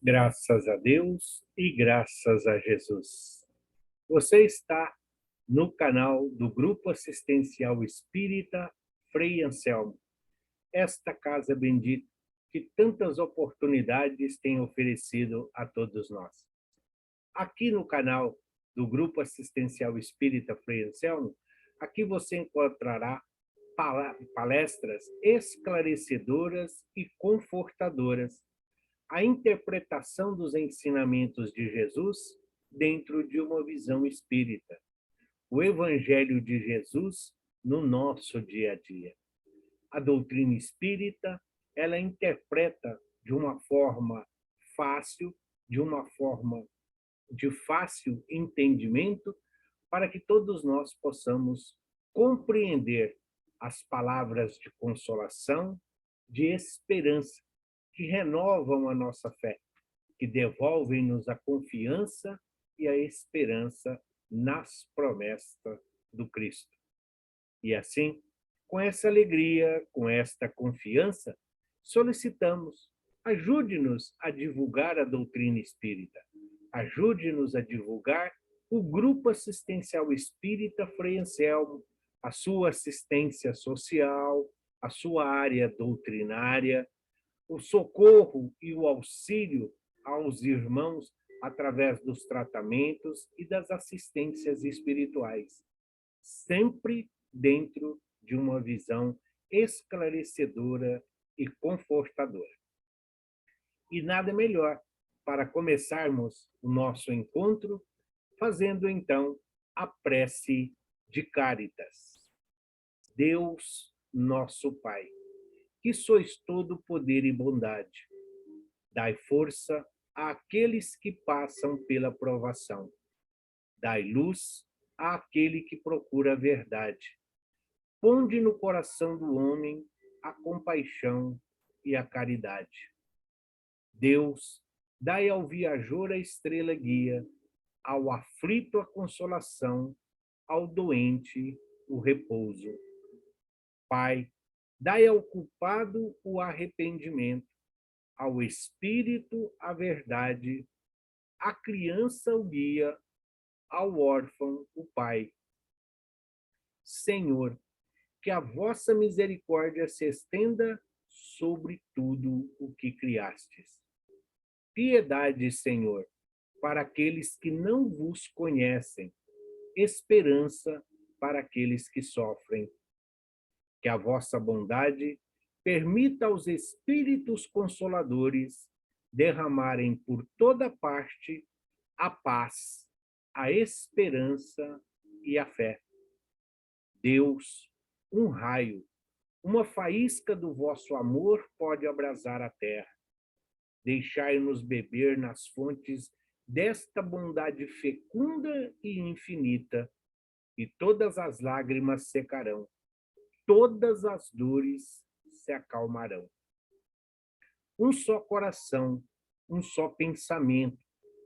Graças a Deus e graças a Jesus. Você está no canal do Grupo Assistencial Espírita Frei Anselmo, esta casa bendita que tantas oportunidades tem oferecido a todos nós. Aqui no canal do Grupo Assistencial Espírita Frei Anselmo, aqui você encontrará palestras esclarecedoras e confortadoras, a interpretação dos ensinamentos de Jesus dentro de uma visão espírita, o Evangelho de Jesus no nosso dia a dia. A doutrina espírita, ela interpreta de uma forma fácil, de uma forma de fácil entendimento, para que todos nós possamos compreender as palavras de consolação, de esperança, que renovam a nossa fé, que devolvem-nos a confiança e a esperança nas promessas do Cristo. E assim, com essa alegria, com esta confiança, solicitamos, ajude-nos a divulgar a doutrina espírita, ajude-nos a divulgar o Grupo Assistencial Espírita Frei Anselmo, a sua assistência social, a sua área doutrinária, o socorro e o auxílio aos irmãos através dos tratamentos e das assistências espirituais, sempre dentro de uma visão esclarecedora e confortadora. E nada melhor para começarmos o nosso encontro fazendo então a prece de Caritas. Deus, nosso Pai, que sois todo poder e bondade, dai força àqueles que passam pela provação, dai luz àquele que procura a verdade, ponde no coração do homem a compaixão e a caridade. Deus, dai ao viajor a estrela guia, ao aflito a consolação, ao doente o repouso. Pai, dai ao culpado o arrependimento, ao espírito a verdade, à criança o guia, ao órfão o pai. Senhor, que a vossa misericórdia se estenda sobre tudo o que criastes. Piedade, Senhor, para aqueles que não vos conhecem, esperança para aqueles que sofrem. Que a vossa bondade permita aos espíritos consoladores derramarem por toda parte a paz, a esperança e a fé. Deus, um raio, uma faísca do vosso amor pode abrasar a terra. Deixai-nos beber nas fontes desta bondade fecunda e infinita, e todas as lágrimas secarão, todas as dores se acalmarão. Um só coração, um só pensamento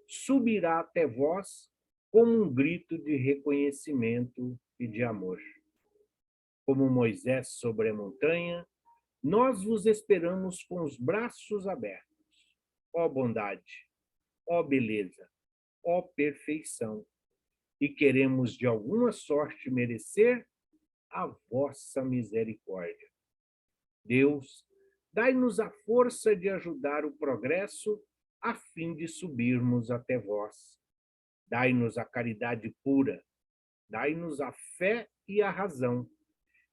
subirá até vós como um grito de reconhecimento e de amor. Como Moisés sobre a montanha, nós vos esperamos com os braços abertos. Ó bondade, ó beleza, ó perfeição, e queremos de alguma sorte merecer a vossa misericórdia. Deus, dai-nos a força de ajudar o progresso a fim de subirmos até vós. Dai-nos a caridade pura, dai-nos a fé e a razão,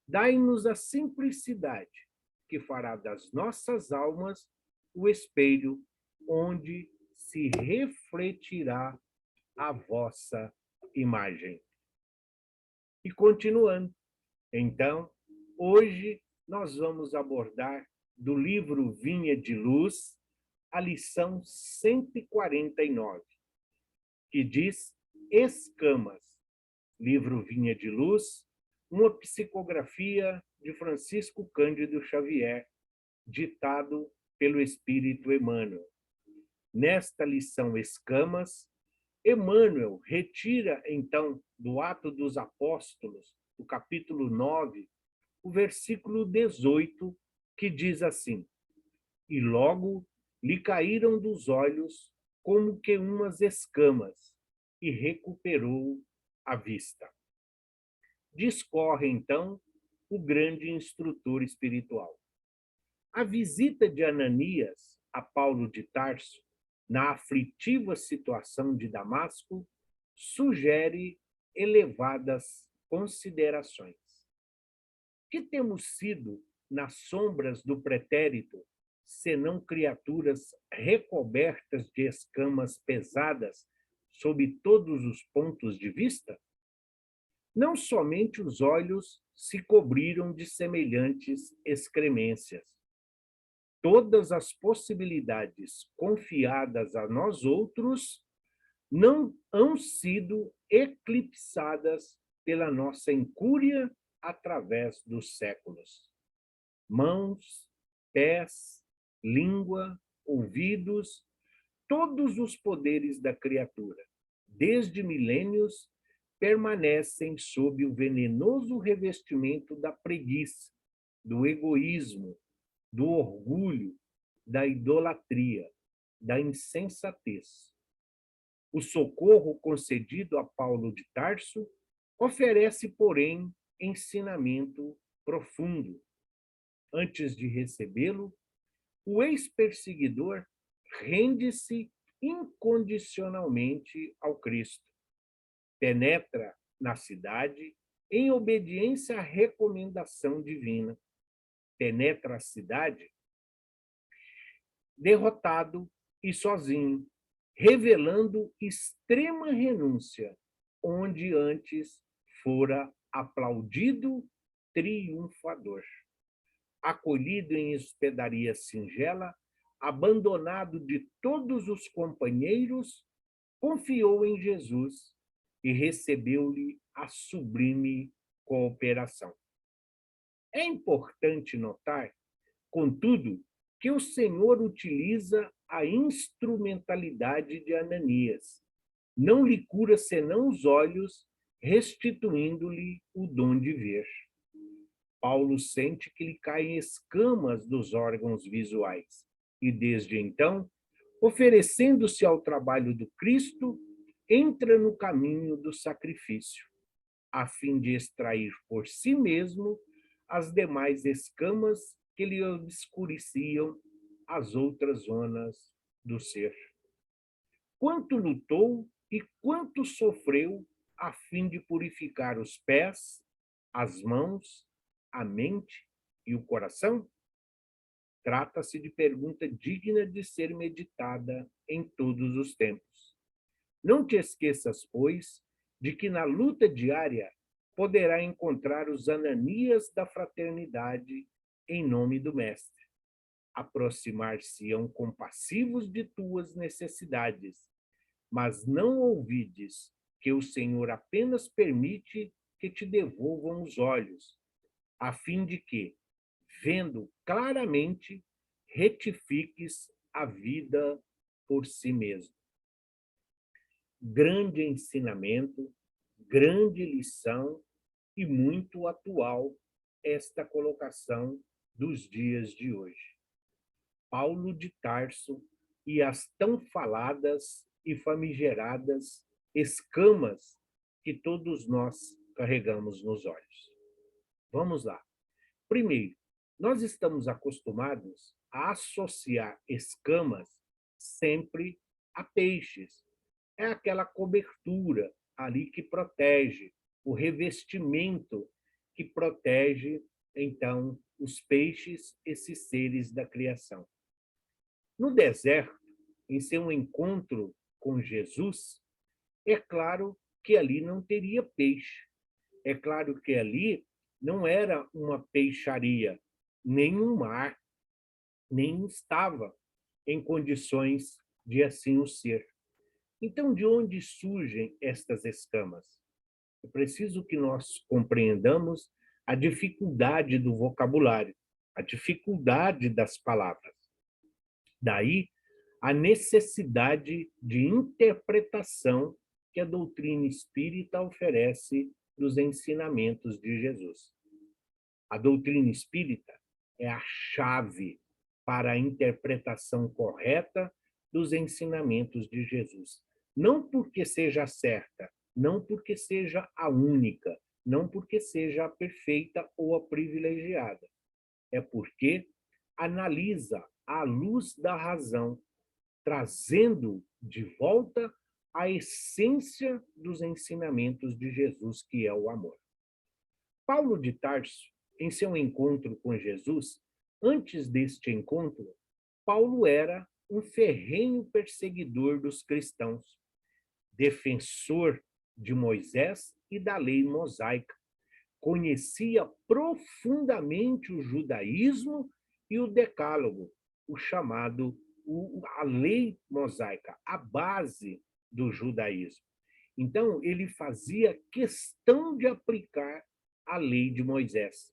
dai-nos a simplicidade, que fará das nossas almas o espelho onde se refletirá a vossa imagem. E continuando, então, hoje nós vamos abordar do livro Vinha de Luz, a lição 149, que diz Escamas, livro Vinha de Luz, uma psicografia de Francisco Cândido Xavier, ditado pelo Espírito Emmanuel. Nesta lição Escamas, Emmanuel retira, então, do Atos dos Apóstolos, do capítulo 9, o versículo 18, que diz assim: E logo lhe caíram dos olhos como que umas escamas e recuperou a vista. Discorre, então, o grande instrutor espiritual. A visita de Ananias a Paulo de Tarso, na aflitiva situação de Damasco, sugere elevadas considerações. Que temos sido, nas sombras do pretérito, senão criaturas recobertas de escamas pesadas sob todos os pontos de vista? Não somente os olhos se cobriram de semelhantes excremências. Todas as possibilidades confiadas a nós outros não hão sido eclipsadas pela nossa incúria através dos séculos. Mãos, pés, língua, ouvidos, todos os poderes da criatura, desde milênios, permanecem sob o venenoso revestimento da preguiça, do egoísmo, do orgulho, da idolatria, da insensatez. O socorro concedido a Paulo de Tarso oferece, porém, ensinamento profundo. Antes de recebê-lo, o ex-perseguidor rende-se incondicionalmente ao Cristo. Penetra na cidade em obediência à recomendação divina. Penetra a cidade derrotado e sozinho, revelando extrema renúncia, onde antes fora aplaudido triunfador. Acolhido em hospedaria singela, abandonado de todos os companheiros, confiou em Jesus e recebeu-lhe a sublime cooperação. É importante notar, contudo, que o Senhor utiliza a instrumentalidade de Ananias. Não lhe cura senão os olhos, restituindo-lhe o dom de ver. Paulo sente que lhe caem escamas dos órgãos visuais e, desde então, oferecendo-se ao trabalho do Cristo, entra no caminho do sacrifício, a fim de extrair por si mesmo as demais escamas que lhe obscureciam as outras zonas do ser. Quanto lutou e quanto sofreu a fim de purificar os pés, as mãos, a mente e o coração? Trata-se de pergunta digna de ser meditada em todos os tempos. Não te esqueças, pois, de que na luta diária poderá encontrar os Ananias da fraternidade em nome do Mestre. Aproximar-se-ão compassivos de tuas necessidades, mas não ouvides que o Senhor apenas permite que te devolvam os olhos, a fim de que, vendo claramente, retifiques a vida por si mesmo. Grande ensinamento, grande lição e muito atual esta colocação dos dias de hoje. Paulo de Tarso e as tão faladas e famigeradas escamas que todos nós carregamos nos olhos. Vamos lá. Primeiro, nós estamos acostumados a associar escamas sempre a peixes. É aquela cobertura ali que protege, o revestimento que protege, então, os peixes, esses seres da criação. No deserto, em seu encontro com Jesus, é claro que ali não teria peixe. É claro que ali não era uma peixaria, nem um mar, nem estava em condições de assim o ser. Então, de onde surgem estas escamas? É preciso que nós compreendamos a dificuldade do vocabulário, a dificuldade das palavras. Daí, a necessidade de interpretação que a doutrina espírita oferece dos ensinamentos de Jesus. A doutrina espírita é a chave para a interpretação correta dos ensinamentos de Jesus. Não porque seja certa, não porque seja a única, não porque seja a perfeita ou a privilegiada. É porque analisa à luz da razão, trazendo de volta a essência dos ensinamentos de Jesus, que é o amor. Paulo de Tarso, em seu encontro com Jesus, antes deste encontro, Paulo era um ferrenho perseguidor dos cristãos, defensor de Moisés e da lei mosaica. Conhecia profundamente o judaísmo e o decálogo, o chamado a lei mosaica, a base do judaísmo. Então, ele fazia questão de aplicar a lei de Moisés.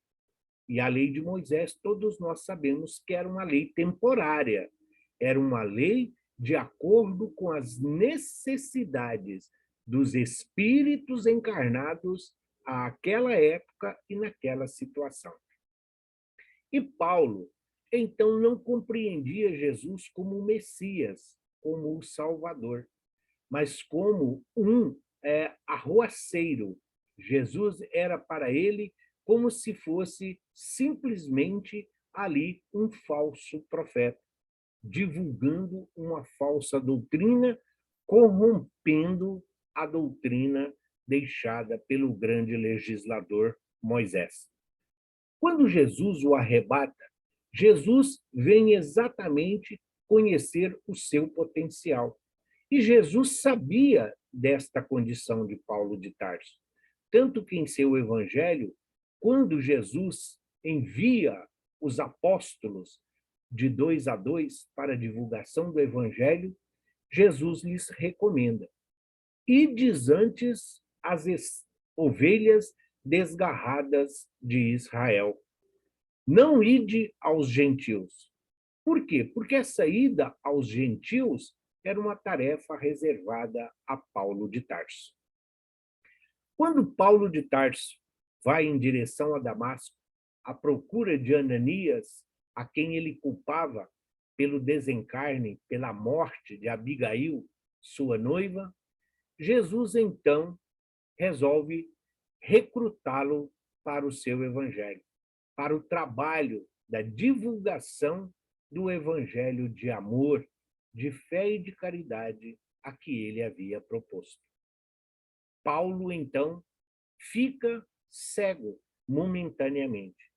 E a lei de Moisés, todos nós sabemos que era uma lei temporária, era uma lei de acordo com as necessidades dos espíritos encarnados àquela época e naquela situação. E Paulo, então, não compreendia Jesus como o Messias, como o Salvador, mas como um arruaceiro. Jesus era para ele como se fosse simplesmente ali um falso profeta, divulgando uma falsa doutrina, corrompendo a doutrina deixada pelo grande legislador Moisés. Quando Jesus o arrebata, Jesus vem exatamente conhecer o seu potencial. E Jesus sabia desta condição de Paulo de Tarso. Tanto que em seu evangelho, quando Jesus envia os apóstolos de 2 a 2 para a divulgação do evangelho, Jesus lhes recomenda: ides antes as ovelhas desgarradas de Israel. Não ide aos gentios. Por quê? Porque essa ida aos gentios era uma tarefa reservada a Paulo de Tarso. Quando Paulo de Tarso vai em direção a Damasco, à procura de Ananias, a quem ele culpava pelo desencarne, pela morte de Abigail, sua noiva, Jesus então resolve recrutá-lo para o seu evangelho, para o trabalho da divulgação do evangelho de amor, de fé e de caridade a que ele havia proposto. Paulo, então, fica cego momentaneamente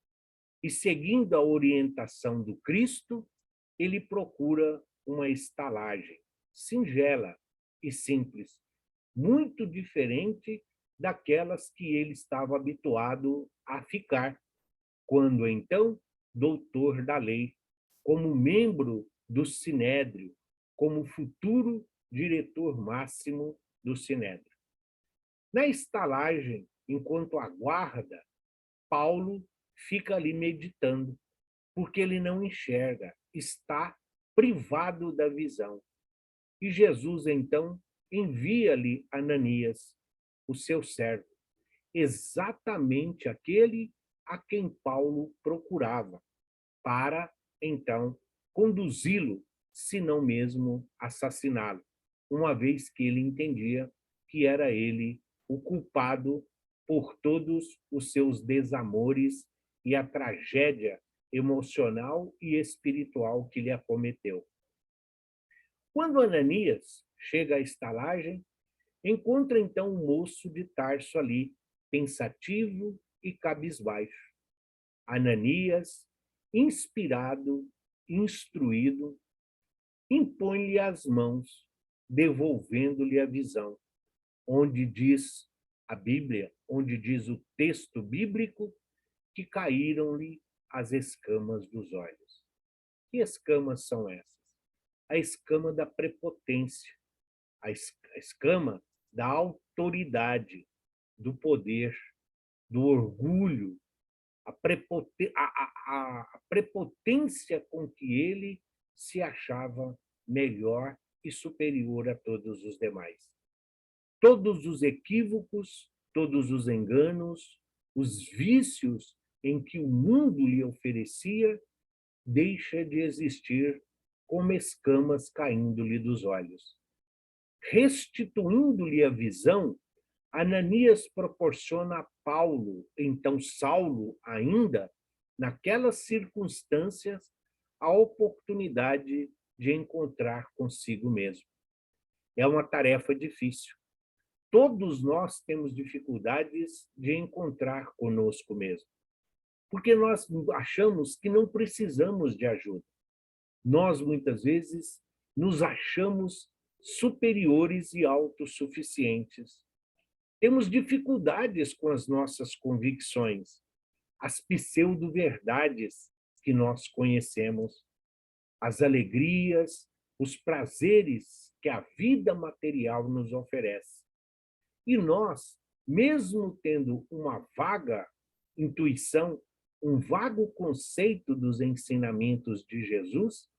e, seguindo a orientação do Cristo, ele procura uma estalagem singela e simples, muito diferente daquelas que ele estava habituado a ficar, quando então doutor da lei, como membro do Sinédrio, como futuro diretor máximo do Sinédrio. Na estalagem, enquanto aguarda, Paulo fica ali meditando, porque ele não enxerga, está privado da visão. E Jesus, então, envia-lhe Ananias, o seu servo, exatamente aquele a quem Paulo procurava, para, então, conduzi-lo, se não mesmo assassiná-lo, uma vez que ele entendia que era ele o culpado por todos os seus desamores e a tragédia emocional e espiritual que lhe acometeu. Quando Ananias chega à estalagem, encontra então um moço de Tarso ali, pensativo e cabisbaixo. Ananias, inspirado, instruído, impõe-lhe as mãos, devolvendo-lhe a visão, onde diz a Bíblia, onde diz o texto bíblico, que caíram-lhe as escamas dos olhos. Que escamas são essas? A escama da prepotência, a escama da autoridade, do poder, do orgulho, a prepotência com que ele se achava melhor e superior a todos os demais. Todos os equívocos, todos os enganos, os vícios em que o mundo lhe oferecia, deixa de existir como escamas caindo-lhe dos olhos. Restituindo-lhe a visão, Ananias proporciona a Paulo, então Saulo ainda, naquelas circunstâncias, a oportunidade de encontrar consigo mesmo. É uma tarefa difícil. Todos nós temos dificuldades de encontrar conosco mesmo, porque nós achamos que não precisamos de ajuda. Nós, muitas vezes, nos achamos superiores e autossuficientes. Temos dificuldades com as nossas convicções, as pseudo-verdades que nós conhecemos, as alegrias, os prazeres que a vida material nos oferece. E nós, mesmo tendo uma vaga intuição, um vago conceito dos ensinamentos de Jesus,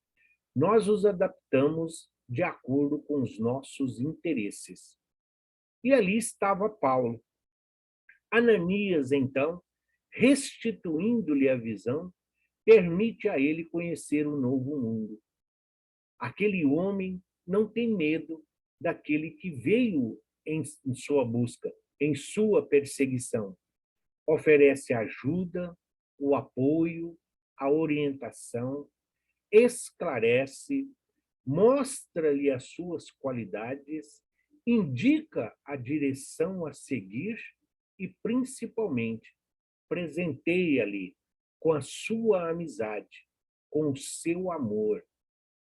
nós os adaptamos de acordo com os nossos interesses. E ali estava Paulo. Ananias, então, restituindo-lhe a visão, permite a ele conhecer um novo mundo. Aquele homem não tem medo daquele que veio em sua busca, em sua perseguição. Oferece ajuda, o apoio, a orientação, esclarece, mostra-lhe as suas qualidades, indica a direção a seguir e, principalmente, presenteia-lhe com a sua amizade, com o seu amor,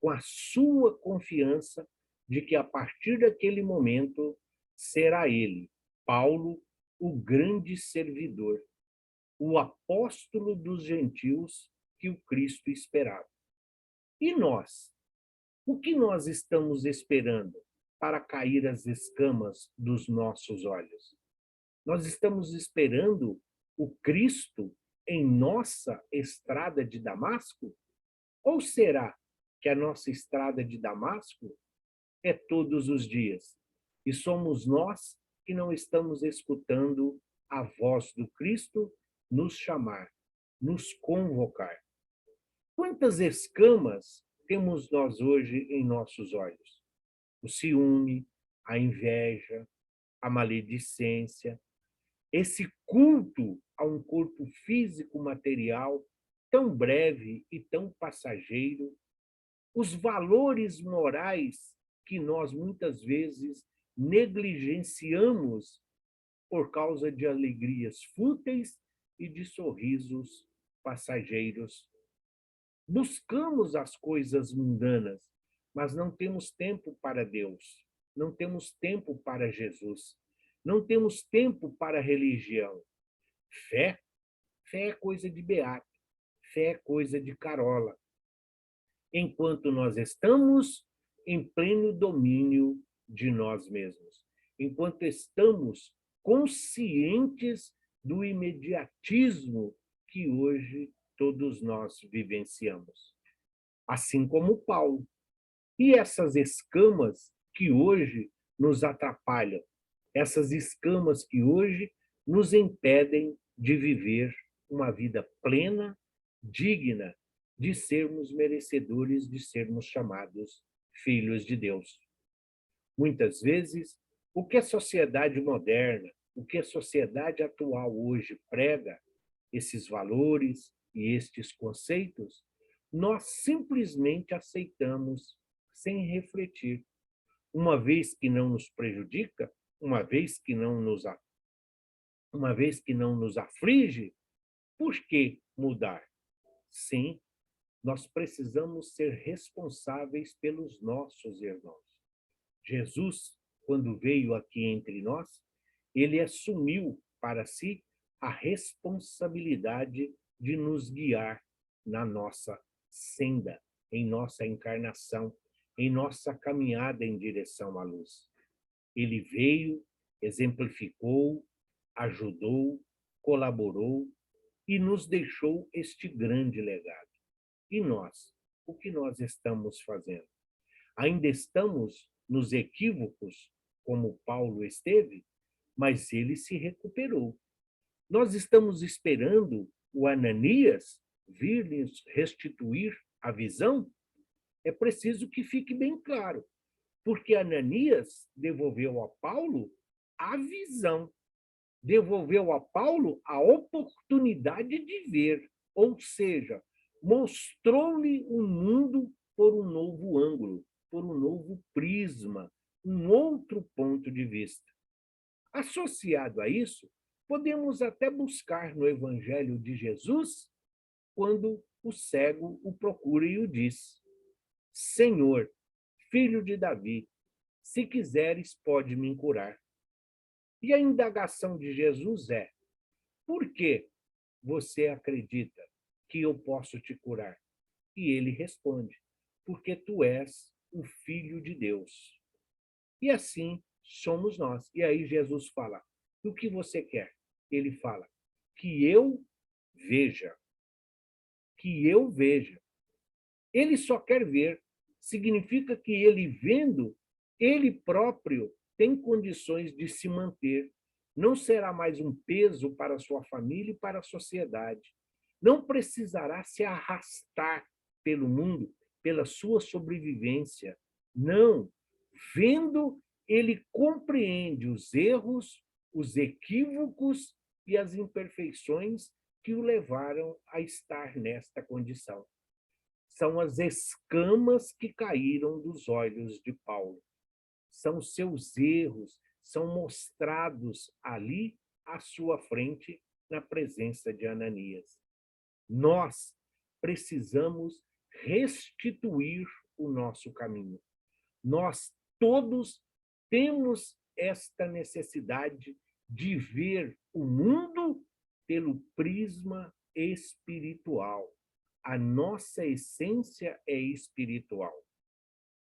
com a sua confiança de que, a partir daquele momento, será ele, Paulo, o grande servidor, o apóstolo dos gentios que o Cristo esperava. E nós? O que nós estamos esperando para cair as escamas dos nossos olhos? Nós estamos esperando o Cristo em nossa estrada de Damasco? Ou será que a nossa estrada de Damasco é todos os dias e somos nós que não estamos escutando a voz do Cristo nos chamar, nos convocar? Quantas escamas temos nós hoje em nossos olhos? O ciúme, a inveja, a maledicência, esse culto a um corpo físico material tão breve e tão passageiro, os valores morais que nós muitas vezes negligenciamos por causa de alegrias fúteis e de sorrisos passageiros. Buscamos as coisas mundanas, mas não temos tempo para Deus, não temos tempo para Jesus, não temos tempo para a religião. Fé? Fé é coisa de beato, fé é coisa de carola. Enquanto nós estamos em pleno domínio de nós mesmos, enquanto estamos conscientes do imediatismo que hoje todos nós vivenciamos. Assim como Paulo. E essas escamas que hoje nos atrapalham, essas escamas que hoje nos impedem de viver uma vida plena, digna de sermos merecedores de sermos chamados filhos de Deus. Muitas vezes, o que a sociedade moderna, o que a sociedade atual hoje prega, esses valores e estes conceitos, nós simplesmente aceitamos sem refletir. Uma vez que não nos prejudica, uma vez que não nos aflige, por que mudar? Sim, nós precisamos ser responsáveis pelos nossos irmãos. Jesus, quando veio aqui entre nós, ele assumiu para si a responsabilidade de nos guiar na nossa senda, em nossa encarnação, em nossa caminhada em direção à luz. Ele veio, exemplificou, ajudou, colaborou e nos deixou este grande legado. E nós? O que nós estamos fazendo? Ainda estamos nos equívocos, como Paulo esteve, mas ele se recuperou. Nós estamos esperando o Ananias vir lhes restituir a visão? É preciso que fique bem claro, porque Ananias devolveu a Paulo a visão, devolveu a Paulo a oportunidade de ver, ou seja, mostrou-lhe o mundo por um novo ângulo, por um novo prisma, um outro ponto de vista. Associado a isso, podemos até buscar no Evangelho de Jesus, quando o cego o procura e o diz: Senhor, filho de Davi, se quiseres, pode me curar. E a indagação de Jesus é: por que você acredita que eu posso te curar? E ele responde: porque tu és o Filho de Deus. E assim somos nós. E aí Jesus fala: o que você quer? Ele fala: que eu veja. Que eu veja. Ele só quer ver. Significa que ele vendo, ele próprio tem condições de se manter. Não será mais um peso para a sua família e para a sociedade. Não precisará se arrastar pelo mundo, pela sua sobrevivência. Não. Vendo, ele compreende os erros, os equívocos e as imperfeições que o levaram a estar nesta condição. São as escamas que caíram dos olhos de Paulo. São seus erros, são mostrados ali à sua frente, na presença de Ananias. Nós precisamos restituir o nosso caminho. Nós todos temos esta necessidade de ver o mundo pelo prisma espiritual. A nossa essência é espiritual.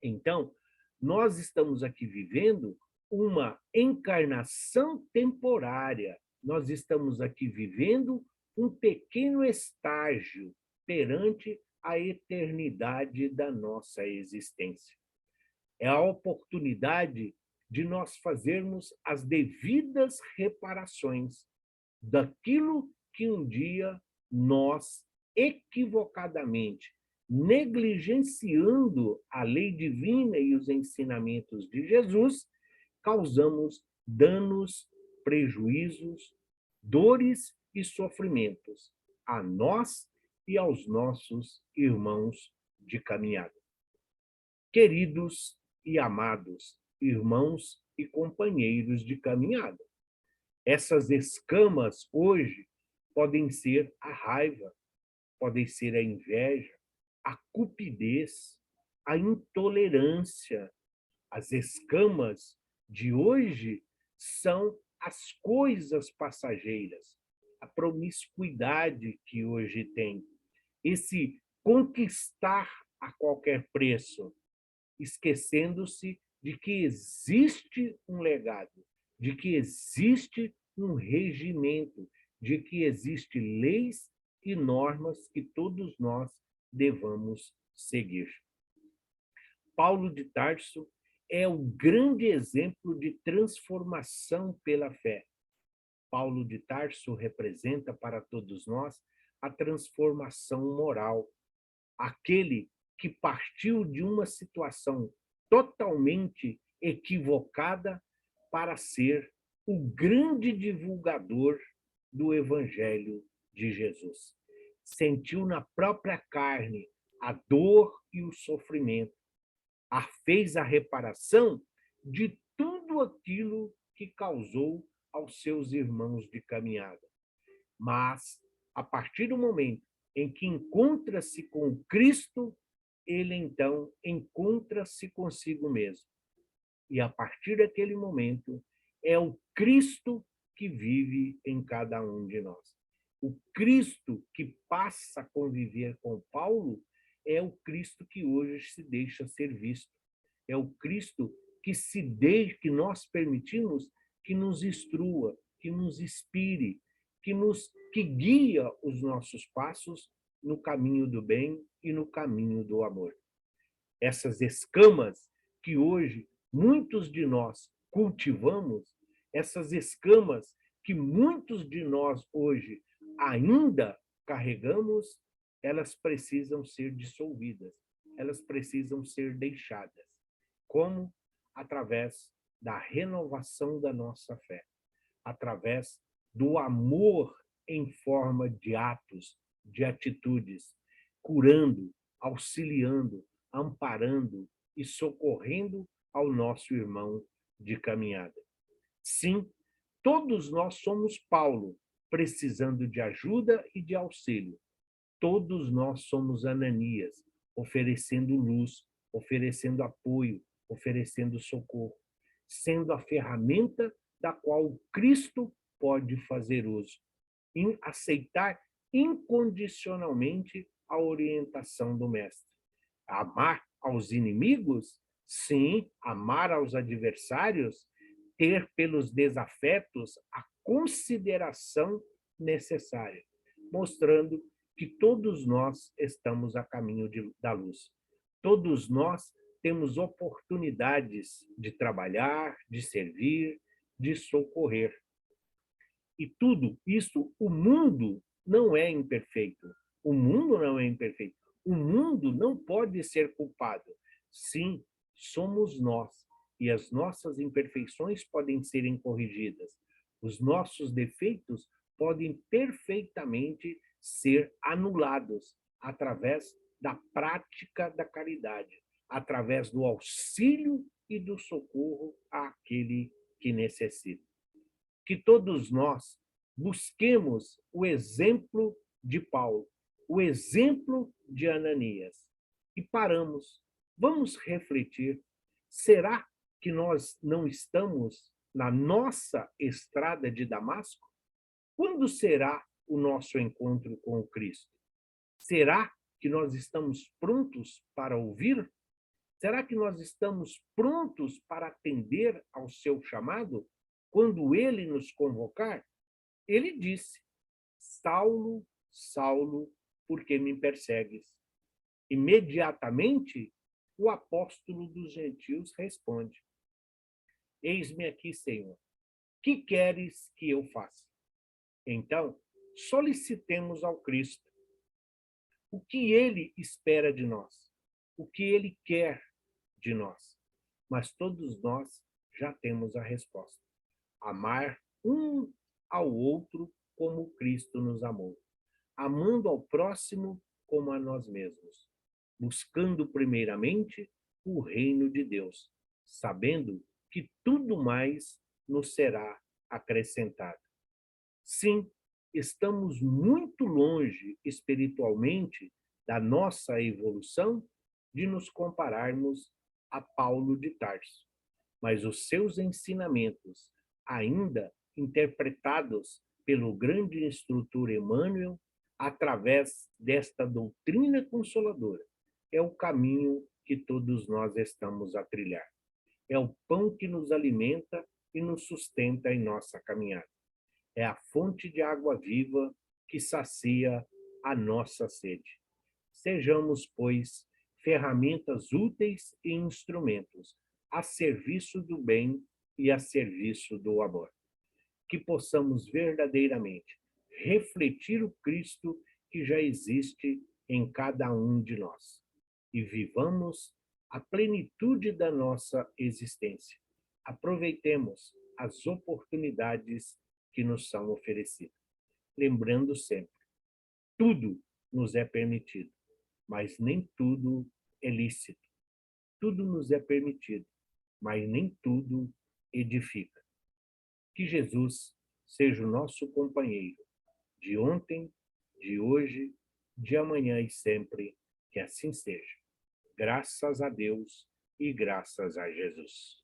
Então, nós estamos aqui vivendo uma encarnação temporária. Nós estamos aqui vivendo um pequeno estágio perante a eternidade da nossa existência. É a oportunidade de nós fazermos as devidas reparações daquilo que um dia nós, equivocadamente, negligenciando a lei divina e os ensinamentos de Jesus, causamos danos, prejuízos, dores e sofrimentos a nós e aos nossos irmãos de caminhada. Queridos e amados irmãos e companheiros de caminhada, essas escamas hoje podem ser a raiva, podem ser a inveja, a cupidez, a intolerância. As escamas de hoje são as coisas passageiras, a promiscuidade que hoje tem, esse conquistar a qualquer preço, esquecendo-se de que existe um legado, de que existe um regimento, de que existem leis e normas que todos nós devamos seguir. Paulo de Tarso é o grande exemplo de transformação pela fé. Paulo de Tarso representa para todos nós a transformação moral, aquele que partiu de uma situação totalmente equivocada para ser o grande divulgador do Evangelho de Jesus. Sentiu na própria carne a dor e o sofrimento. Fez a reparação de tudo aquilo que causou aos seus irmãos de caminhada. Mas, a partir do momento em que encontra-se com Cristo, ele então encontra-se consigo mesmo. E a partir daquele momento, é o Cristo que vive em cada um de nós. O Cristo que passa a conviver com Paulo é o Cristo que hoje se deixa ser visto. É o Cristo que nós permitimos que nos instrua, que nos inspire, que guia os nossos passos no caminho do bem e no caminho do amor. Essas escamas que hoje muitos de nós cultivamos, essas escamas que muitos de nós hoje ainda carregamos, elas precisam ser dissolvidas, elas precisam ser deixadas. Como? Através da renovação da nossa fé, através do amor em forma de atos, de atitudes, curando, auxiliando, amparando e socorrendo ao nosso irmão de caminhada. Sim, todos nós somos Paulo, precisando de ajuda e de auxílio. Todos nós somos Ananias, oferecendo luz, oferecendo apoio, oferecendo socorro, sendo a ferramenta da qual Cristo pode fazer uso, em aceitar incondicionalmente a orientação do Mestre. Amar aos inimigos? Sim, amar aos adversários, ter pelos desafetos a consideração necessária, mostrando que todos nós estamos a caminho da luz. Todos nós temos oportunidades de trabalhar, de servir, de socorrer. E tudo isso, o mundo não é imperfeito. O mundo não é imperfeito. O mundo não pode ser culpado. Sim, somos nós. E as nossas imperfeições podem serem corrigidas. Os nossos defeitos podem perfeitamente ser anulados através da prática da caridade, através do auxílio e do socorro àquele que necessita. Que todos nós busquemos o exemplo de Paulo, o exemplo de Ananias. E vamos refletir, será que nós não estamos na nossa estrada de Damasco? Quando será o nosso encontro com o Cristo? Será que nós estamos prontos para ouvir? Será que nós estamos prontos para atender ao seu chamado? Quando ele nos convocar, ele disse: Saulo, Saulo, por que me persegues? Imediatamente, o apóstolo dos gentios responde: Eis-me aqui, Senhor. Que queres que eu faça? Então, solicitemos ao Cristo o que ele espera de nós, o que ele quer de nós. Mas todos nós já temos a resposta: amar um ao outro como Cristo nos amou, amando ao próximo como a nós mesmos, buscando primeiramente o reino de Deus, sabendo que tudo mais nos será acrescentado. Sim, estamos muito longe espiritualmente da nossa evolução de nos compararmos a Paulo de Tarso, mas os seus ensinamentos, ainda interpretados pelo grande instrutor Emmanuel, através desta doutrina consoladora, é o caminho que todos nós estamos a trilhar. É o pão que nos alimenta e nos sustenta em nossa caminhada. É a fonte de água viva que sacia a nossa sede. Sejamos, pois, ferramentas úteis e instrumentos a serviço do bem e a serviço do amor. Que possamos verdadeiramente refletir o Cristo que já existe em cada um de nós e vivamos a plenitude da nossa existência. Aproveitemos as oportunidades que nos são oferecidas. Lembrando sempre, tudo nos é permitido, mas nem tudo é lícito. Tudo nos é permitido, mas nem tudo edifica. Que Jesus seja o nosso companheiro de ontem, de hoje, de amanhã e sempre, que assim seja. Graças a Deus e graças a Jesus.